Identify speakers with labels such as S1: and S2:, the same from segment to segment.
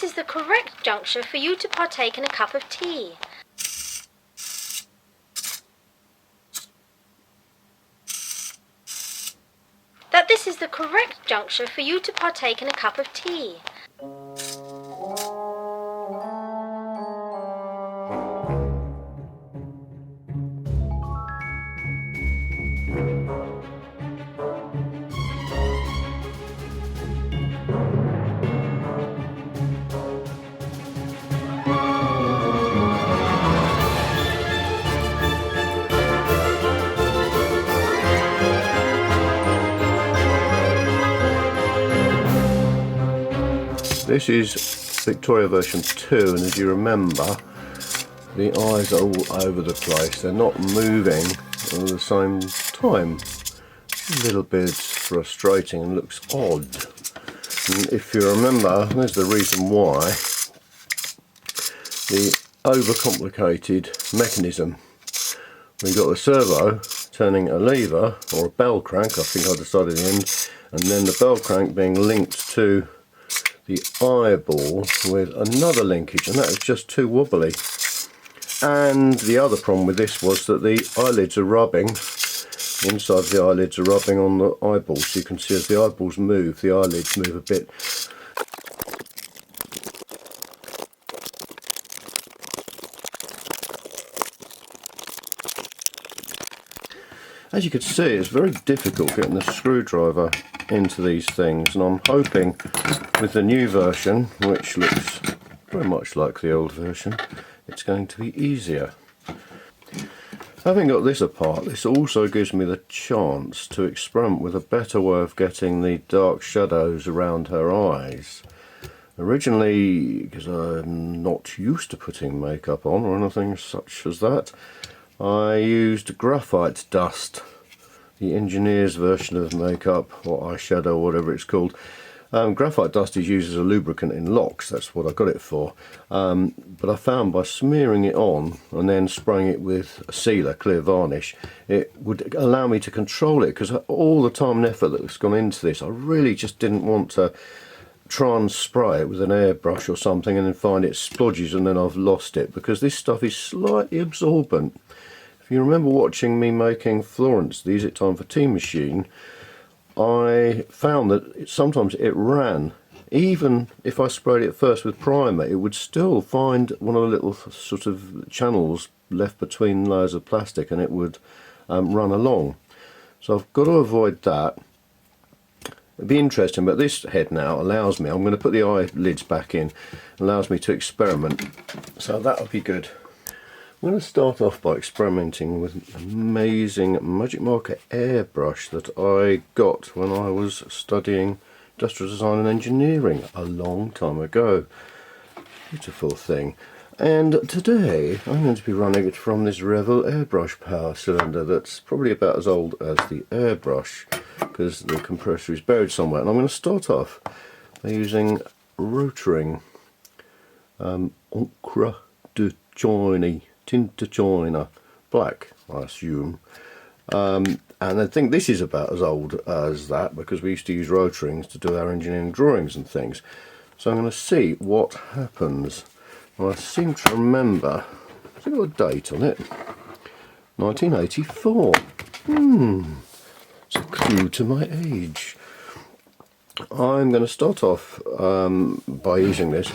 S1: is the correct juncture for you to partake in a cup of tea. That this is the correct juncture for you to partake in a cup of tea.
S2: This is Victoria version 2, and as you remember, the eyes are all over the place. They're not moving at the same time. A little bit frustrating and looks odd. And if you remember, there's the reason why. The overcomplicated mechanism. We've got the servo turning a lever, or a bell crank, I think I decided in the end, and then the bell crank being linked to the eyeball with another linkage, and that is just too wobbly. And the other problem with this was that the eyelids are rubbing, the inside of the eyelids are rubbing on the eyeballs. So you can see as the eyeballs move, the eyelids move a bit. As you can see, it's very difficult getting the screwdriver into these things, and I'm hoping with the new version, which looks very much like the old version, it's going to be easier. Having got this apart, this also gives me the chance to experiment with a better way of getting the dark shadows around her eyes. Originally, because I'm not used to putting makeup on or anything such as that, I used Graphite Dust, the engineer's version of makeup or eyeshadow, whatever it's called. Graphite Dust is used as a lubricant in locks, that's what I got it for. But I found by smearing it on and then spraying it with a sealer, clear varnish, it would allow me to control it, because all the time and effort that's gone into this, I really just didn't want to try and spray it with an airbrush or something and then find it splodges and then I've lost it, because this stuff is slightly absorbent. If you remember watching me making Florence, the Is It Time for Tea machine, I found that sometimes it ran. Even if I sprayed it first with primer, it would still find one of the little sort of channels left between layers of plastic, and it would run along. So I've got to avoid that. It'd be interesting, but this head now allows me, I'm going to put the eyelids back in, allows me to experiment, so that'll be good. I'm going to start off by experimenting with an amazing Magic Marker airbrush that I got when I was studying industrial design and engineering a long time ago. Beautiful thing. And today I'm going to be running it from this Revell airbrush power cylinder that's probably about as old as the airbrush, because the compressor is buried somewhere. And I'm going to start off by using Rotring Encre de China, Tinta China black, I assume. And I think this is about as old as that, because we used to use Rotrings to do our engineering drawings and things. So I'm going to see what happens. Well, I seem to remember, has it got a date on it? 1984. It's a clue to my age. I'm going to start off by using this.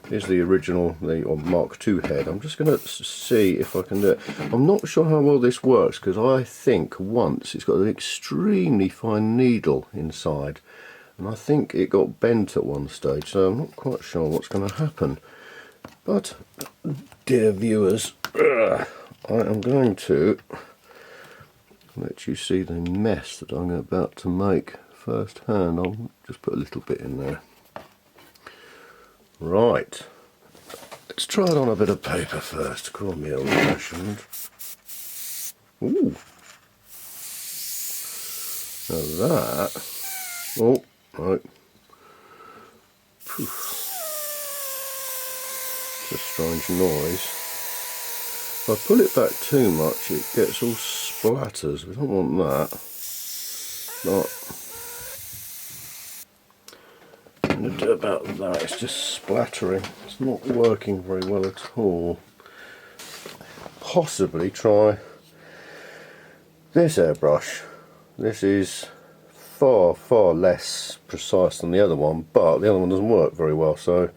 S2: Here's the original, or Mark II head. I'm just going to see if I can do it. I'm not sure how well this works, because I think once it's got an extremely fine needle inside, and I think it got bent at one stage, so I'm not quite sure what's going to happen. But, dear viewers, I am going to let you see the mess that I'm about to make firsthand. I'll just put a little bit in there. Right, let's try it on a bit of paper first. Call me old-fashioned. Ooh, now that. Oh, right. Poof. It's a strange noise. If I pull it back too much, it gets all splatters. We don't want that. Not. to do about that? It's just splattering. It's not working very well at all. Possibly try this airbrush. This is far less precise than the other one, but the other one doesn't work very well, so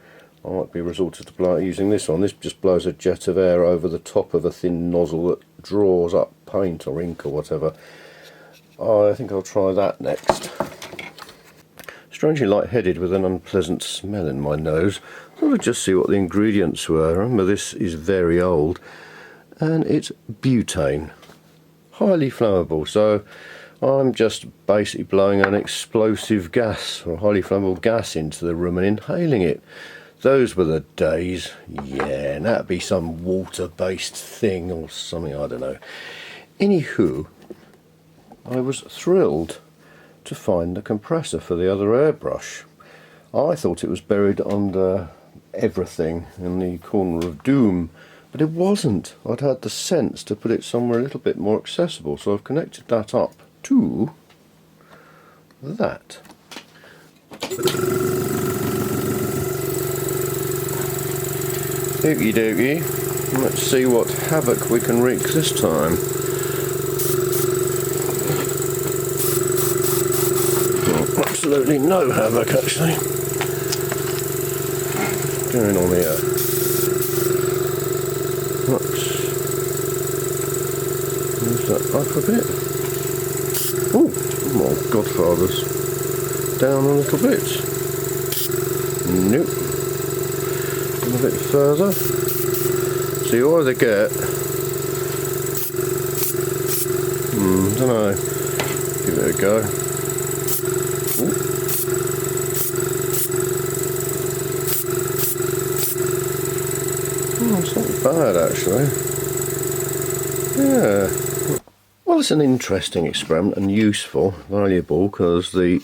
S2: I might be resorted to using this one. This just blows a jet of air over the top of a thin nozzle that draws up paint or ink or whatever. I think I'll try that next. Strangely lightheaded with an unpleasant smell in my nose. I thought I'd just see what the ingredients were. Remember, this is very old, and it's butane. Highly flammable, so I'm just basically blowing an explosive gas or highly flammable gas into the room and inhaling it. Those were the days. Yeah, and that'd be some water-based thing or something, I don't know. Anywho, I was thrilled to find the compressor for the other airbrush. I thought it was buried under everything in the corner of doom, but it wasn't. I'd had the sense to put it somewhere a little bit more accessible, so I've connected that up to that. Okie dokie, let's see what havoc we can wreak this time. Well, absolutely no havoc actually. What's going on here? Let's move that up a bit. Oh, my godfathers. Down a little bit. Nope. A bit further. So you either get, don't know, give it a go. Ooh. Oh, it's not bad actually. Yeah. Well, it's an interesting experiment and useful, valuable, because the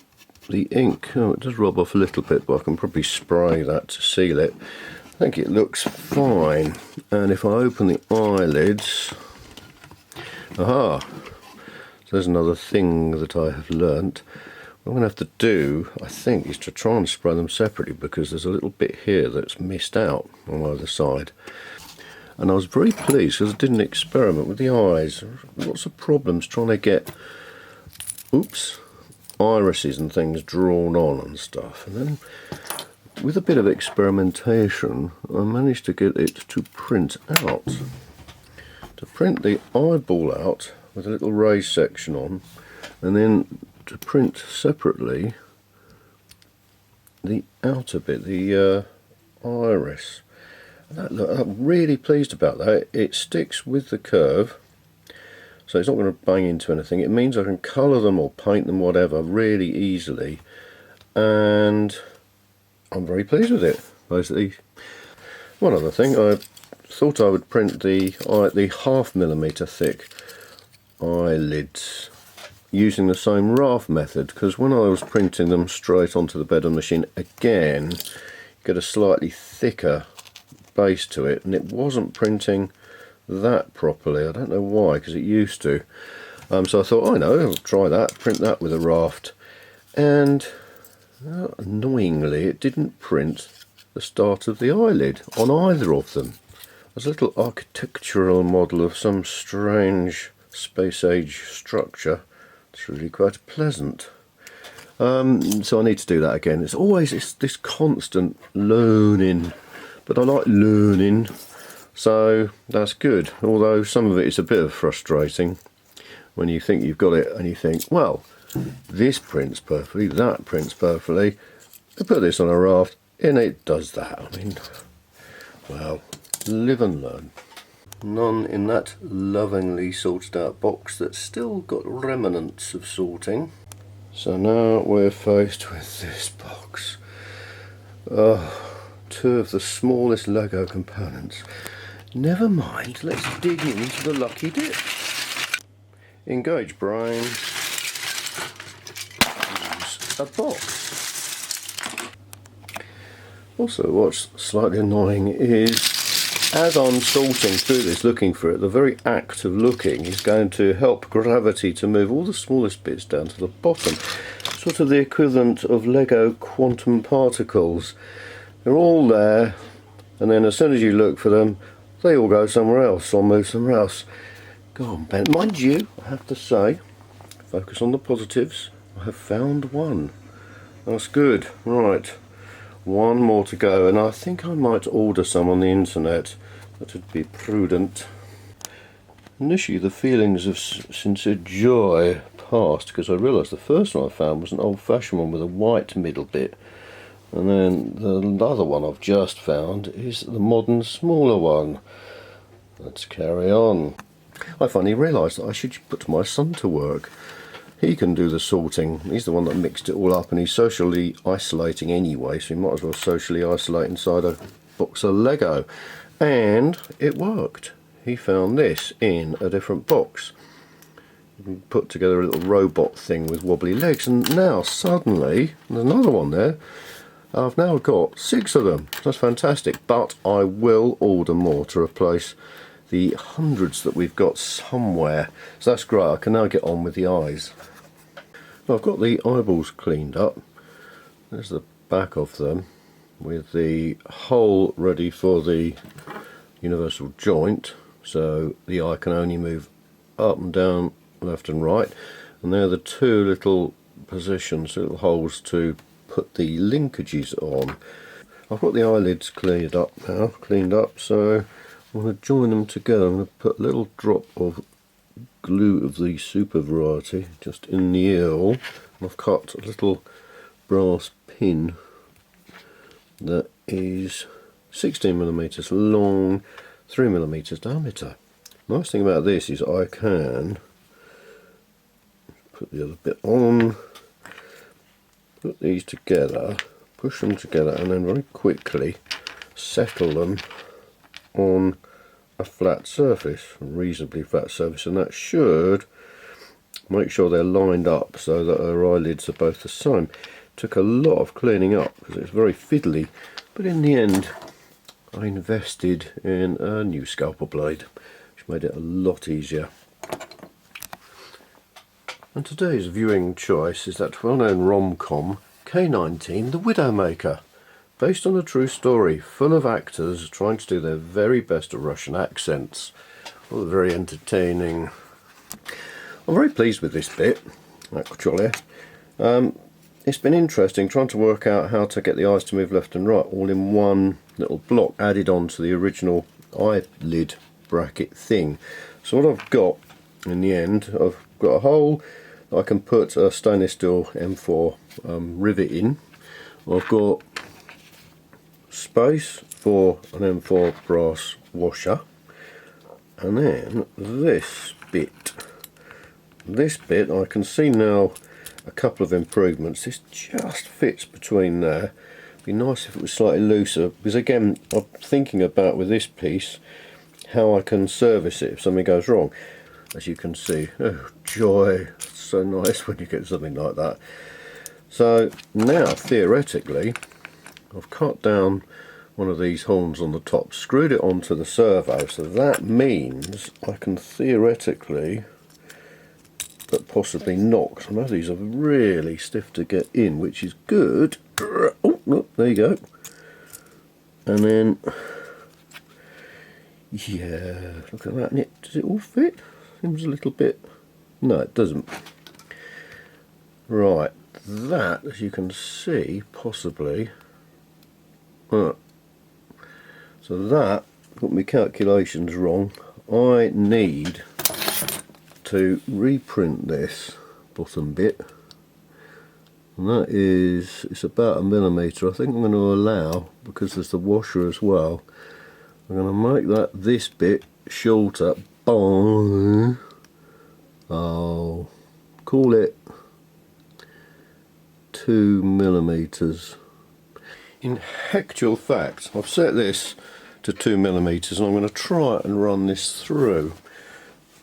S2: ink, it does rub off a little bit, but I can probably spray that to seal it. I think it looks fine, and if I open the eyelids, aha, so there's another thing that I have learnt. What I'm going to have to do, I think, is to try and spray them separately, because there's a little bit here that's missed out on either side. And I was very pleased because I did an experiment with the eyes. Lots of problems trying to get, irises and things drawn on and stuff, and then with a bit of experimentation I managed to get it to print out. To print the eyeball out with a little raised section on, and then to print separately the outer bit, the iris. And I'm really pleased about that. It sticks with the curve, so it's not going to bang into anything. It means I can colour them or paint them, whatever, really easily, and I'm very pleased with it, basically. One other thing, I thought I would print the 0.5mm thick eyelids using the same raft method, because when I was printing them straight onto the bed of the machine again, you get a slightly thicker base to it, and it wasn't printing that properly. I don't know why, because it used to. So I thought, I know, I'll try that, print that with a raft, and annoyingly it didn't print the start of the eyelid on either of them. There's a little architectural model of some strange space age structure. It's really quite pleasant. So I need to do that again. It's this constant learning, but I like learning, so that's good. Although some of it is a bit frustrating when you think you've got it and you think, well, this prints perfectly, that prints perfectly. I put this on a raft and it does that. I mean, well, live and learn. None in that lovingly sorted out box that's still got remnants of sorting. So now we're faced with this box. Two of the smallest Lego components. Never mind, let's dig into the lucky dip. Engage brain. Use a box. Also, what's slightly annoying is as I'm sorting through this, looking for it, the very act of looking is going to help gravity to move all the smallest bits down to the bottom. Sort of the equivalent of Lego quantum particles. They're all there, and then as soon as you look for them, they all go somewhere else or move somewhere else. Go on, Ben. Mind you, I have to say, focus on the positives. I have found one. That's good. Right, one more to go, and I think I might order some on the internet. That would be prudent. Initially the feelings of sincere joy passed because I realised the first one I found was an old-fashioned one with a white middle bit, and then the other one I've just found is the modern smaller one. Let's carry on. I finally realised that I should put my son to work. He can do the sorting. He's the one that mixed it all up, and he's socially isolating anyway, so he might as well socially isolate inside a box of Lego. And it worked. He found this in a different box. We put together a little robot thing with wobbly legs, and now suddenly there's another one there. I've now got 6 of them. That's fantastic, but I will order more to replace the hundreds that we've got somewhere. So that's great. I can now get on with the eyes. I've got the eyeballs cleaned up. There's the back of them with the hole ready for the universal joint, so the eye can only move up and down, left and right, and there are the 2 little positions, little holes to put the linkages on. I've got the eyelids cleaned up now, so I'm going to join them together. I'm going to put a little drop of glue of the super variety just in the ear hole. I've cut a little brass pin that is 16mm long, 3mm diameter. Nice thing about this is I can put the other bit on, put these together, push them together, and then very quickly settle them on a flat surface, a reasonably flat surface, and that should make sure they're lined up so that our eyelids are both the same. Took a lot of cleaning up because it's very fiddly, but in the end I invested in a new scalpel blade, which made it a lot easier. And today's viewing choice is that well-known rom-com K-19 The Widowmaker, based on a true story, full of actors trying to do their very best at Russian accents. All very entertaining. I'm very pleased with this bit, actually. It's been interesting trying to work out how to get the eyes to move left and right all in one little block added on to the original eyelid bracket thing. So what I've got in the end, I've got a hole that I can put a stainless steel M4 rivet in. I've got space for an M4 brass washer, and then this bit I can see now a couple of improvements. This just fits between there. It'd be nice if it was slightly looser, because again I'm thinking about with this piece how I can service it if something goes wrong. As you can see, oh joy, it's so nice when you get something like that. So now theoretically I've cut down one of these horns on the top, screwed it onto the servo, so that means I can theoretically, but possibly not, because I know these are really stiff to get in, which is good. Oh, look, there you go. And then, yeah, look at that. Does it all fit? Seems a little bit, no it doesn't. Right, that, as you can see, possibly, so that got my calculations wrong. I need to reprint this bottom bit, and that is, it's about 1mm. I think I'm going to allow, because there's the washer as well, I'm going to make that this bit shorter by, I'll call it 2mm. In actual fact, I've set this to 2mm, and I'm going to try and run this through.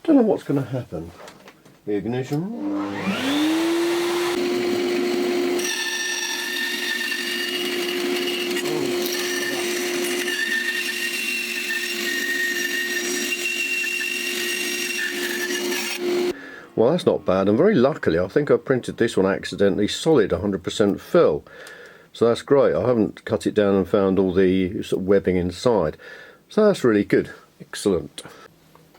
S2: Don't know what's going to happen. Ignition. Well, that's not bad, and very luckily I think I printed this one accidentally solid 100% fill, so that's great. I haven't cut it down and found all the sort of webbing inside, so that's really good. Excellent.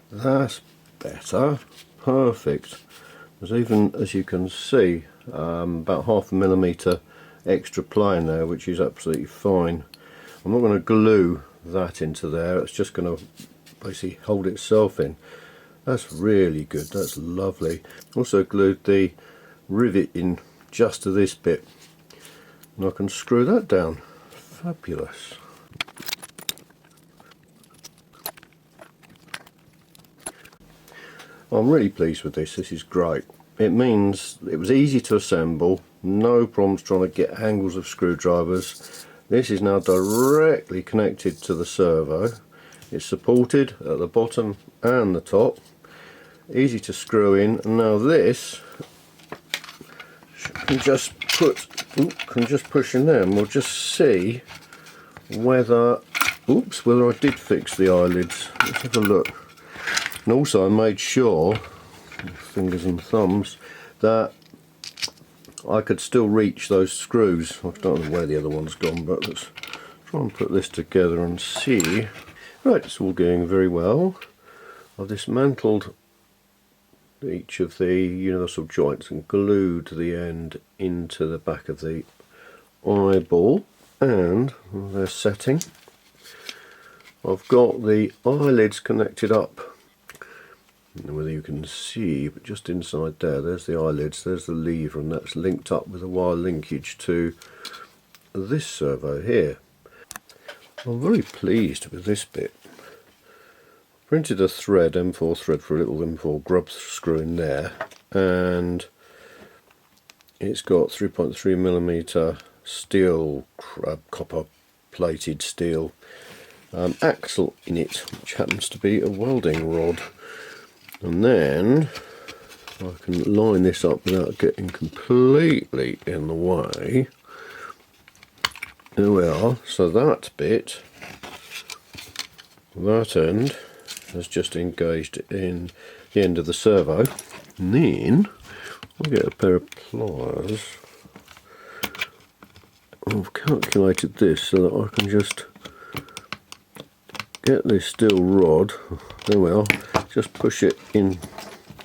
S2: That's better. Perfect. There's even, as you can see, about 0.5 millimetre extra playing there, which is absolutely fine. I'm not going to glue that into there, it's just going to basically hold itself in. That's really good, that's lovely. Also glued the rivet in just to this bit, and I can screw that down. Fabulous. I'm really pleased with this. This is great. It means it was easy to assemble, no problems trying to get angles of screwdrivers. This is now directly connected to the servo. It's supported at the bottom and the top. Easy to screw in, and now this can just push in there, and we'll just see whether whether I did fix the eyelids. Let's have a look. And also I made sure, fingers and thumbs, that I could still reach those screws. I don't know where the other one's gone, but let's try and put this together and see. Right, it's all going very well. I've dismantled each of the universal joints and glued the end into the back of the eyeball, and they're setting. I've got the eyelids connected up. I don't know whether you can see, but just inside there's the eyelids, there's the lever, and that's linked up with a wire linkage to this servo here. I'm very pleased with this bit. Printed a thread, M4 thread, for a little M4 grub screw in there, and it's got 3.3mm steel, copper plated steel axle in it, which happens to be a welding rod. And then I can line this up without getting completely in the way. There we are. So that bit, that end, has just engaged in the end of the servo. And then I get a pair of pliers. I've calculated this so that I can just get this steel rod, there we are, just push it in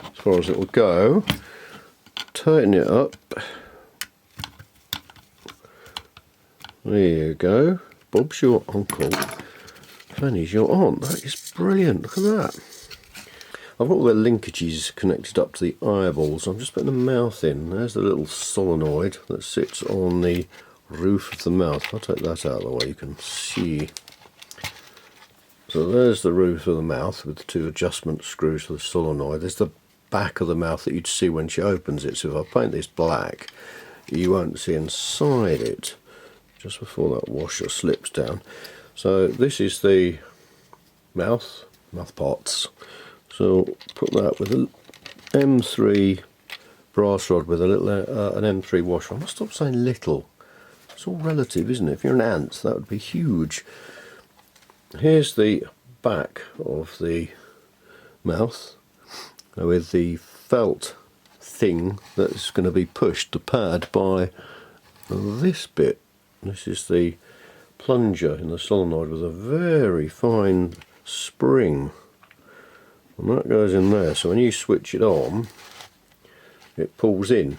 S2: as far as it will go, tighten it up, there you go, Bob's your uncle, Fanny's your aunt. That is brilliant, look at that. I've got all the linkages connected up to the eyeballs. I'm just putting the mouth in. There's the little solenoid that sits on the roof of the mouth. I'll take that out of the way, you can see. So there's the roof of the mouth with the two adjustment screws for the solenoid. There's the back of the mouth that you'd see when she opens it. So if I paint this black, you won't see inside it just before that washer slips down. So this is the mouth parts. So put that with an M3 brass rod with a little an M3 washer. I must stop saying little. It's all relative, isn't it? If you're an ant, that would be huge. Here's the back of the mouth with the felt thing that's going to be pushed, the pad, by this bit. This is the plunger in the solenoid with a very fine spring, and that goes in there, so when you switch it on it pulls in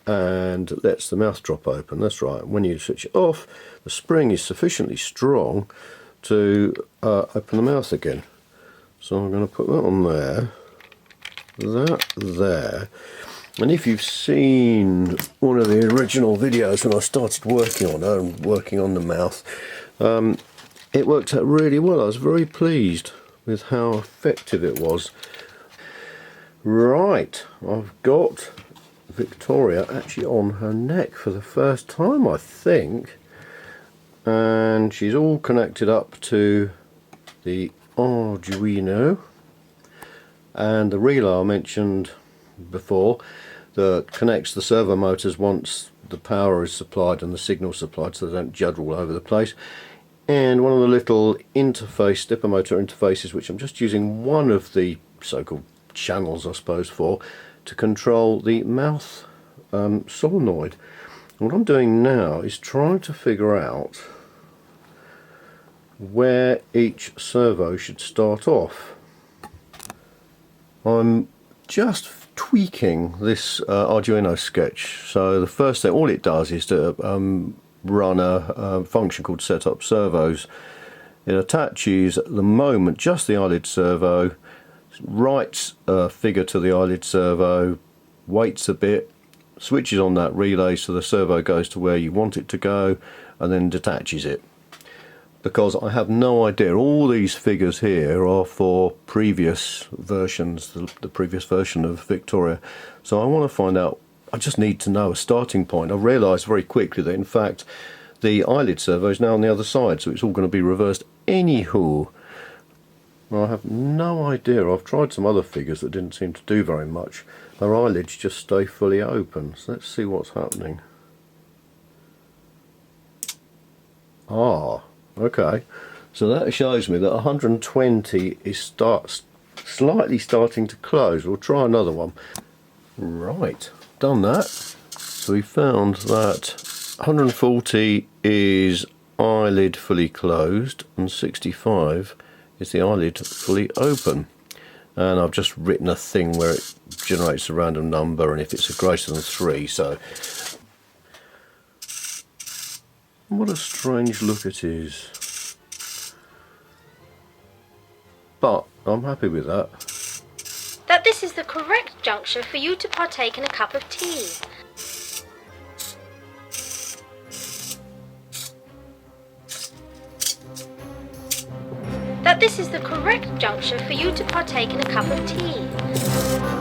S2: and lets the mouth drop open. That's right. When you switch it off, the spring is sufficiently strong to open the mouth again. So I'm going to put that on there, that there, and if you've seen one of the original videos when I started working on her and working on the mouth, it worked out really well. I was very pleased with how effective it was. Right, I've got Victoria actually on her neck for the first time, I think. And she's all connected up to the Arduino and the relay I mentioned before that connects the servo motors once the power is supplied and the signal supplied, so they don't judder all over the place. And one of the little interface, stepper motor interfaces, which I'm just using one of the so-called channels I suppose for, to control the mouth solenoid. What I'm doing now is trying to figure out where each servo should start off. I'm just tweaking this Arduino sketch. So the first thing, all it does is to run a function called setup servos. It attaches at the moment just the eyelid servo, writes a figure to the eyelid servo, waits a bit, switches on that relay so the servo goes to where you want it to go, and then detaches it. Because I have no idea, all these figures here are for previous versions, the previous version of Victoria. So I want to find out, I just need to know a starting point. I realised very quickly that in fact the eyelid servo is now on the other side, so it's all going to be reversed anywho. I have no idea. I've tried some other figures that didn't seem to do very much. Their eyelids just stay fully open. So let's see what's happening. Ah, okay. So that shows me that 120 is slightly starting to close. We'll try another one. Right, done that. So we found that 140 is eyelid fully closed and 65 is the eyelid fully open. And I've just written a thing where it generates a random number, and if it's greater than 3, so what a strange look it is. But I'm happy with that.
S1: That this is the correct juncture for you to partake in a cup of tea. That this is the correct juncture for you to partake in a cup of tea.